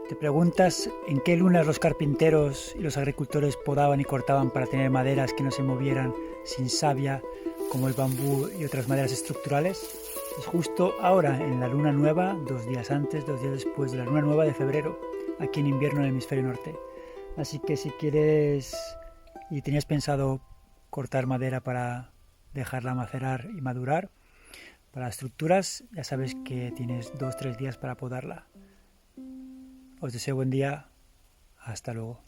¿Te preguntas en qué lunas los carpinteros y los agricultores podaban y cortaban para tener maderas que no se movieran sin savia, como el bambú y otras maderas estructurales? Es justo ahora, en la luna nueva, 2 días antes, 2 días después de la luna nueva de febrero, aquí en invierno en el hemisferio norte. Así que si quieres y tenías pensado cortar madera para dejarla macerar y madurar, para las estructuras, ya sabes que tienes 2-3 días para podarla. Os deseo buen día. Hasta luego.